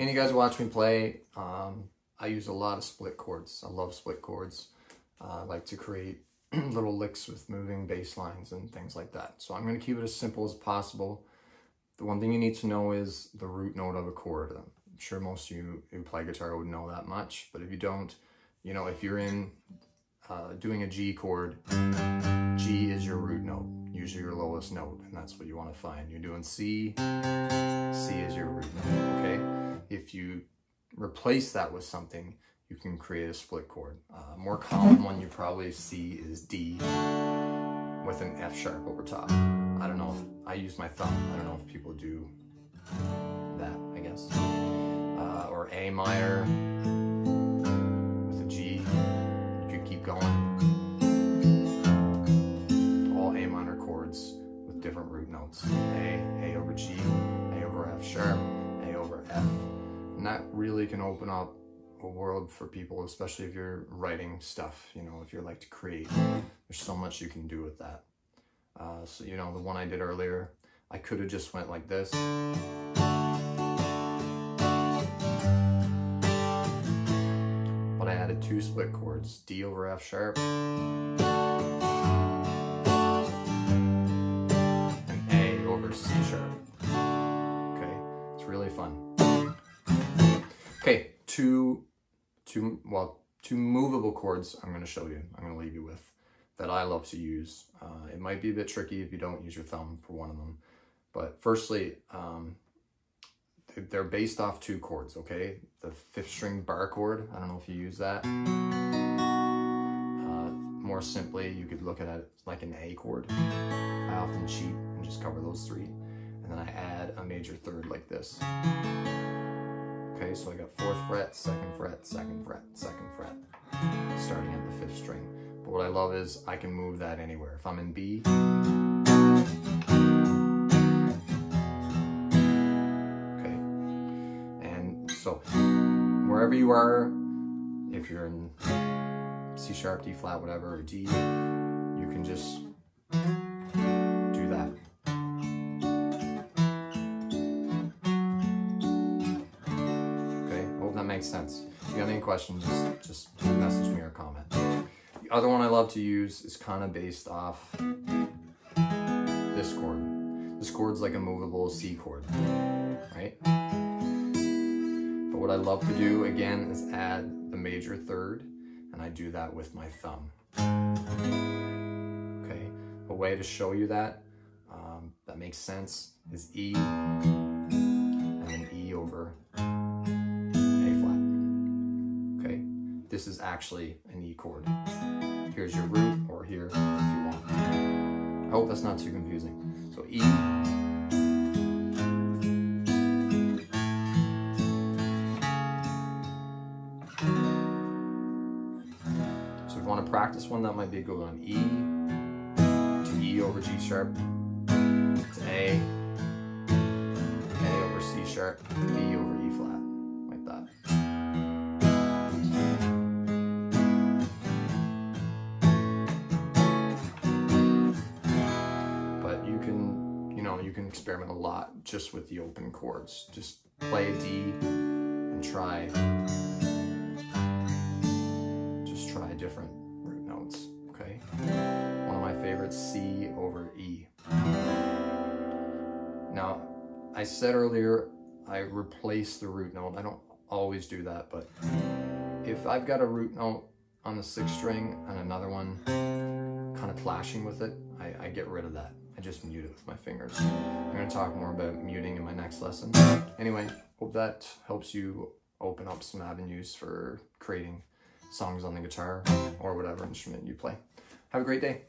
And you guys watch me play, I use a lot of split chords. I love split chords. I like to create little licks with moving bass lines and things like that. So I'm going to keep it as simple as possible. The one thing you need to know is the root note of a chord. I'm sure most of you who play guitar would know that much, but if you don't, you know, if you're in doing a G chord, G is your root note, usually your lowest note, and that's what you want to find. You're doing C, C is your root note, okay? If you replace that with something, you can create a split chord. More common one you probably see is D with an F sharp over top. I don't know if I use my thumb. I don't know if people do that, I guess. Or A minor with a G. You could keep going. All A minor chords with different root notes. A over G, A over F sharp, A over F. And that really can open up a world for people, especially if you're writing stuff, you know, if you like to create. There's so much you can do with that. So, you know, the one I did earlier, I could have just went like this. But I added two split chords, D over F sharp and A over C sharp. Okay, it's really fun. Okay, two movable chords I'm going to show you, I'm going to leave you with, that I love to use. It might be a bit tricky if you don't use your thumb for one of them. But firstly, they're based off two chords, okay? The 5th string bar chord, I don't know if you use that. More simply, you could look at it like an A chord. I often cheat and just cover those three. And then I add a major third like this. Okay, so I got 4th fret, 2nd fret, 2nd fret, 2nd fret, starting at the 5th string. But what I love is I can move that anywhere. If I'm in B, okay, and so wherever you are, if you're in C sharp, D flat, whatever, or D, you can just do that. Okay, hope that makes sense. If you have any questions, just message me or comment. The other one I love to use is kind of based off this chord. This chord's like a movable C chord, right? But what I love to do, again, is add the major third, and I do that with my thumb. Okay, a way to show you that, that makes sense, is E, and then E over A flat. Okay, this is actually an E chord. Here's your root, or here if you want. I hope that's not too confusing. So E. So if you want to practice one, that might be a good one. E to E over G sharp, to A over C sharp, B over E flat, like that. You can experiment a lot just with the open chords. Just play a D and try different root notes, okay? One of my favorites, C over E. Now, I said earlier, I replace the root note. I don't always do that, but if I've got a root note on the 6th string and another one kind of clashing with it, I get rid of that. I just mute it with my fingers. I'm going to talk more about muting in my next lesson. Anyway, hope that helps you open up some avenues for creating songs on the guitar or whatever instrument you play. Have a great day.